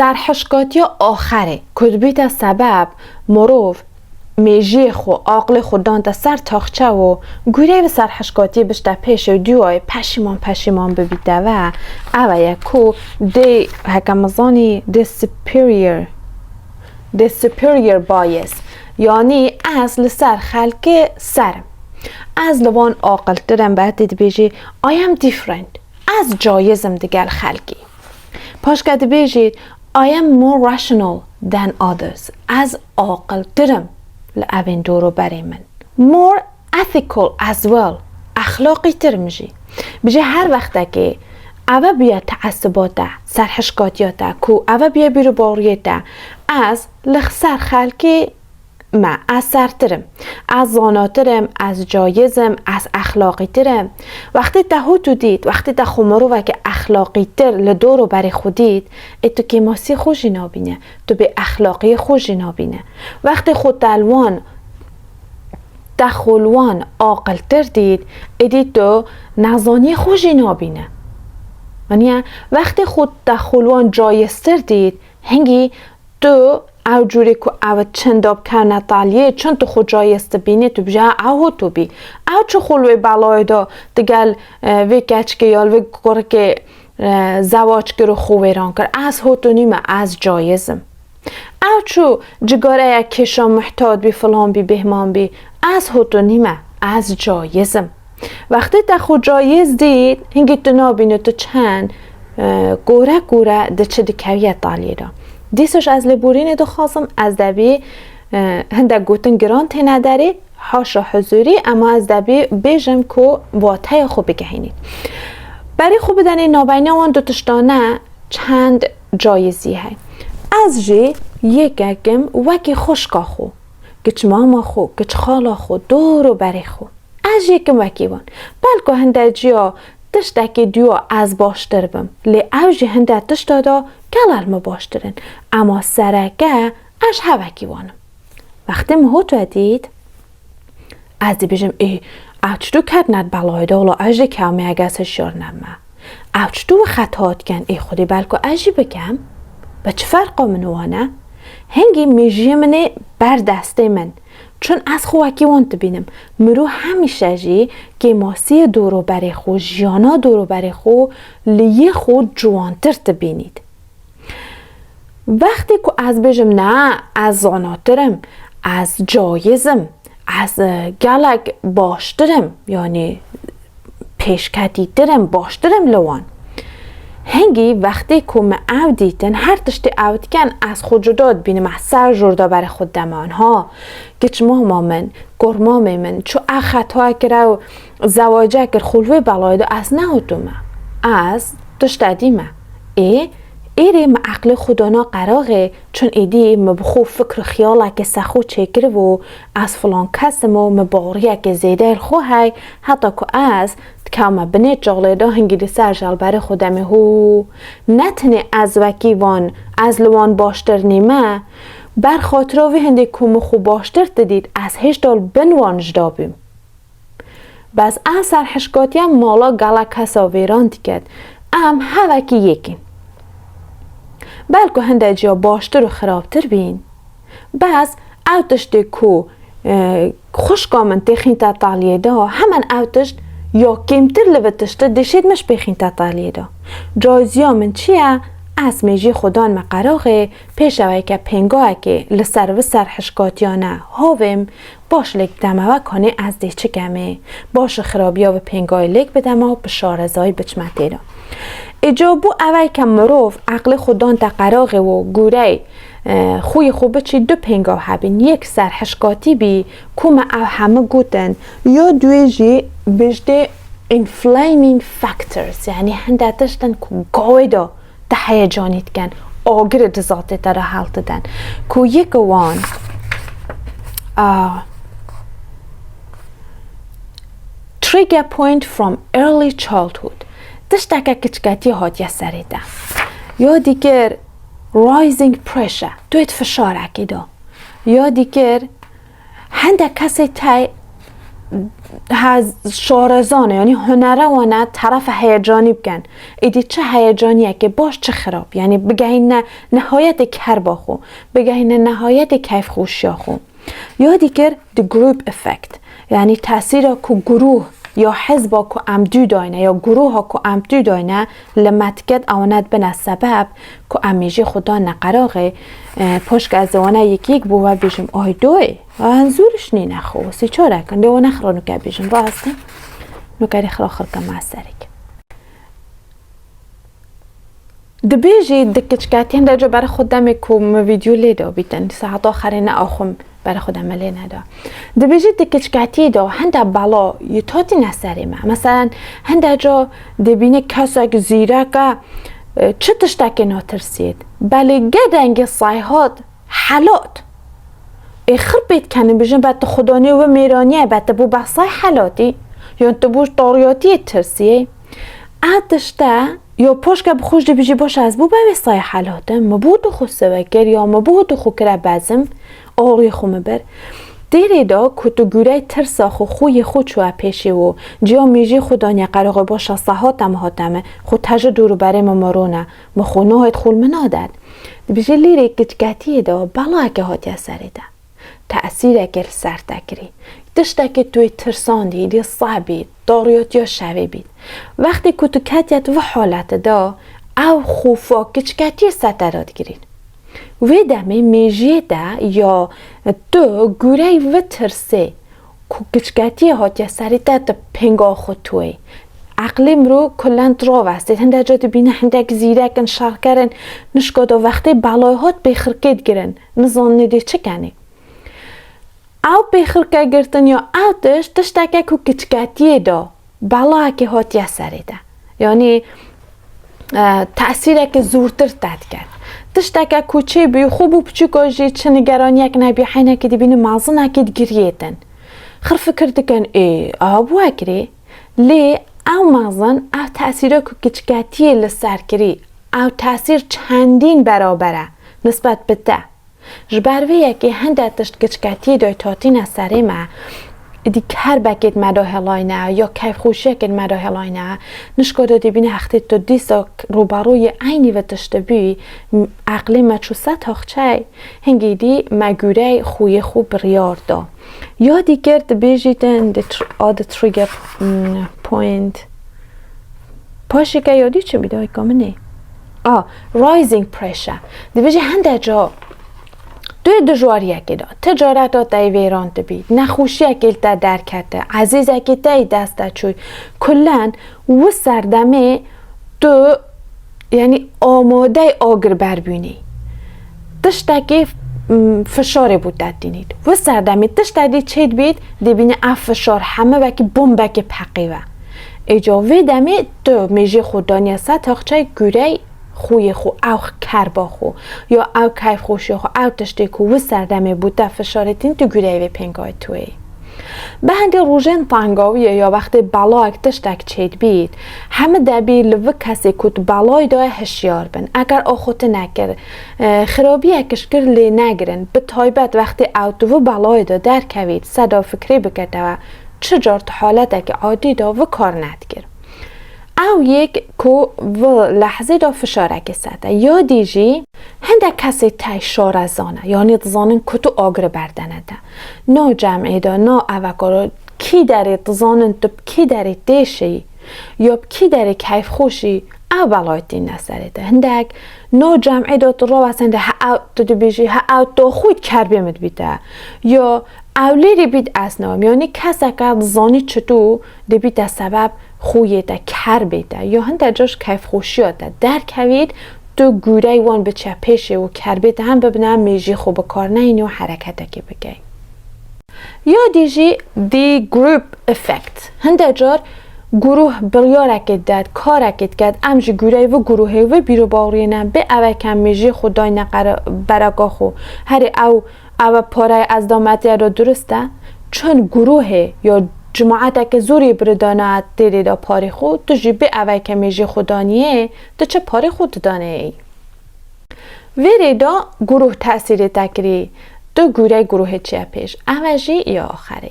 سرحشکاتی آخره کدبیت سبب مروف میجی خو عقل خودان تا سر تاخچه و گوره و سرحشکاتی بشته پیش و دیوای پشیمان ببیده و اوه یکو دی حکمزانی دی superior bias یعنی از لسر خلق سرم از لوان عاقل ترم باید دید بیجی I am different از جایزم دیگر خلقی پاش که بیجید I am more rational than others از عاقل ترم لعبین دورو بری من more ethical as well اخلاقی تر میشی بیجی هر وقت که اوه بیا تعصباته سرحشکاتیاته کو اوه بیا بیرو باریته از لخسر خلقی ما از سرترم از زاناترم از جایزم از اخلاقی ترم وقتی تا تو دید وقتی تا خمرو و که اخلاقی تر لدورو بری خودید اتو که ماسی خوشی نابینه تو به اخلاقی خوشی نابینه وقتی خود دخلوان عاقل تر دید ادید تو نزانی خوشی نابینه یعنی وقتی خود دخلوان جایستر دید هنگی تو او جوری که او چنداب که نتالیه چون تو خود جایسته بینی تو بجا او تو بی او چو خلوی بلای دا دگل وی کچ که یال وی گره که زواج که رو خوبی ران کر از هوتو نیمه از جایزم او چو جگاره یک کشا محتاط بی فلان بی بهمان بی از هوتو نیمه از جایزم وقتی تا خود جایز دید هنگی تو نابینه تو چند گوره ده چه دکویه تالیه دا دیسش از لبورین دو خواستم از دبی هنده گوتن گران تینه داری حاشا حضوری اما از دبی بیجم که واته خوب بگهینید برای خوب دنی نابینه وان دو تشتانه چند جایزی هی از جی یکم وکی خوشکا خو گچ ماما خو گچ خالا خو دورو بری خو از یکم وکی وان بلکه هنده جیا تشتکی دیو از باشتر بم لی اوجی هنده تشتادا کلال ما باشترن اما سرکه اش هوکی وانم وقتی مهو تو دید از دی بیجم ای اوچتو کد ند بلای دولا اوجی کمی اگه شور نمه اوچتو خطاات کن ای خودی بلکه اوجی بگم با چه فرقا منوانه هنگی میجی منه بر دسته من چون از خواکی وانت بینم مرو همیشه جی که ماسی دورو بری خو جیانا دورو بری خو لیه خود جوانتر تبینید وقتی که از بجم نه از زاناترم از جایزم از گلک باشترم یعنی پیشکتی ترم باشترم لوان هنگی وقتی که ما او دیتن هر تشتی اوت کن از خود جداد بینم از سر جرده بر خود دمان ها گچ ماما من گرمام من چو اخطا کرو زواجه کر خلوه بلایده از نه تو ما از تشتادی ما ایره ما عقل خودانا قراغه چون ایدی ما بخو فکر خیاله که سخو چکره و از فلان کسم و مباریه که زیده خو های حتی که از که ما بنه جاغله دا هنگی دی سر جال بر خودمه هو نتنه از وکی وان از لوان باشتر نیمه بر خاطراوی هنده کم خو باشتر تدید از هش دال بنوانج دابیم بس از سرحشکاتی هم مالا گلا کسا ویران تکد ام هوکی یکین بلکه هنده جا باشتر و خرابتر بین بس اوتشتی که خوشگاه من تخین تا تالیه دا همان اوتشت یا کمتر لبتشته دشید مش بخین تا تالیه دا جایزیا من چیه؟ از میجی خودان مقراغه پیش اوه که پنگاه که لسر و سرحشکاتیانه هاویم باش لک دموه کنه از ده چه کمه باش خرابیا و پنگاه لک بدمه و بشارزای بچمته دا اجابو اوه که مروف عقل خودان تقراغه و گوره خوی خوبه چی دو پنگاه هبین یک سرحشکاتی بی کم او همه گوتن یا دویجی بجده inflaming factors یعنی هنده تشتن که گاوه دا ده هیجانیت کن آگر دزاته تا را حالت دن که یک وان trigger point from early childhood تشتکه کچکتی هات یا سریده یا دیگر rising pressure دویت فشار اکی دا یا دیگر هنده کسی تای شارزانه یعنی هنره وانه طرف هیجانی بگن ایدی چه هیجانیه که باش چه خراب یعنی بگهین نهایت کر با خو بگهین نهایت کیف خوشیا خو یا دیگر دی گروپ افکت یعنی تاثیر که گروه یا حزب که امدو داینه یا گروه ها که امدو داینه لمتکت آوند بنا سبب که امیجی خدا نقراغه پشک از وانه یک بو بیشم آی دوی انزورش نی نخو سی چاره کن دیو نخرا نکه بیشم با هستم نکه ریخ آخر که محسریک دبیجی دکچکاتین در جا برای خودم که ویدیو لیده بیتن ساعت آخرین آخم برای خودم ملی ندا دبیجی دکچکاتی دا هنده بالا یه تاتی نسری مثلا هنده جا دبینه کسا که زیره که چه تشتاکی ناترسید بله گدنگ صایحات حالات اخر بیت کنه بیشن بعد خدانی و میرانیه بعد بو بحثای حالاتی یا تو بوش طاریاتی ترسیه عدشته یا پشت که بخوش دبیجی باش از بو بویستای حالاته مبودو خو سوگر یا مبودو خو کره بزم آقای خو مبر دیری دا که تو گوره ترسا خو خوی خود چوه پیشی و جیا میجی خودانی قراغ باشه صحاتم هاتمه خود تجه دورو برای ممارونه مخونهایت خول منادد بیجی لیری کچکتی دا بلا که هاتی سری ده تأثیر اگر سر تکری دشته که توی ترساندی دی صعبید داریات یا شوی بید وقتی که تو کتیت و حالت دا او خوفا کچکتی ستراد گیرید و دمی میجی ده یا تو گوره و ترسه که کچکتی هاتی سری ده پنگاه خود توی عقلیم رو کلند را وستید هنده جا بینه هنده که زیرکن شر کرن نشکادا وقتی بلای هات بخرکید گیرن نزان نیده چه کنی او بخرکه گرتن یا او تشتکه که کچکتی دا بلا که هاتی سری ده یعنی تأثیر که زورتر داد کرد تشتکه کوچه بی خوب و پچوکاجی چه نگرانی یک نبی حینه که دی بینه مازن اکید گریتن خر فکر دکن آبو اگری لی او مازن او تأثیر که کچکتی لسر کری او تأثیر چندین برابره نسبت به ده جبروی یکی هنده تشت کچکتی دای تاتی نسره ما دی کر بکید مدا هلاینه یا کیف خوشی کد مدا هلاینه نشکادا دی بینه اختی تو دیسا روبروی عینی و تشتبی عقلی ما چو ست هاخچه هنگی دی مگوره خوی خوب ریار دا یا دیگر دی بیجیدن دی تریگر پوینت پاشی که یادی چه بیده های کامنه رایزینگ پریشر دی بیجی هنده جا دوی دجواری اکی دا تجارت ها تای ویران بید نخوشی اکی تا درکته عزیز اکی تای دسته چوی کلن و سردمه تو یعنی آماده آگر بربینی تشتاکی فشار بود داد دینید و سردمه تشتادی چید بید دبینه اف فشار همه وکی بوم بکی پقیوه اجاوه دمه تو میجی خودانی است تاخچه گوره خوی خو او کربا خو یا او کیف خوشی خو او تشتی کو و سردمه بود فشارتین تو گوره و پنگای توی به هندی روژن تنگاویه یا وقتی بلا اکتشتک چید بید همه دبی لو کسی کود بلای دای هشیار بن اگر آخوت نکر خرابی اکشکر لی نگرن به تایبت وقتی او تو بلای دا در کوید صدا فکری بکرده و چجار حالت اک عادی دا و کار ندگر او یک کو و لحظه دا فشارک سده یا دیجی هنده کسی تای شارزانه یعنی تزانن کتو آگر بردنه ده نا جمعی دا نا اوکارو کی داری تزانن تو کی داری دیشی یا کی داری کیف خوشی او بلایتی نسره ده هنده نا جمعی دا تو رو واسنده ها او تو بیجی ها او تو خود کربیمت بیده یا اولی بید اسنام یعنی کسی که زانی چطور دبید سبب خویه ده کر بیده یا هنده جاش کیف خوشی ده در کوید تو گوره وان به چه پیشه و کر بیده هم ببینم میجی خوب کار نه اینو حرکت که بگی یا دیجی دی گروپ افکت هنده جار گروه بریار اکید داد کار اکید کرد امجی گوره و گروهی و بیرو باورینه به اوه کم میجی خدای نقره برگاه خو هر او پاره از دامتی رو درسته چون گروه یا جماعت که زوری بردانه دیری دا پاره خود تو جیبه اوه که میجی خودانیه تو چه پاره خود دانه ای ویری دا گروه تأثیر تکری دو گروه چیه پیش اوه جی یا آخره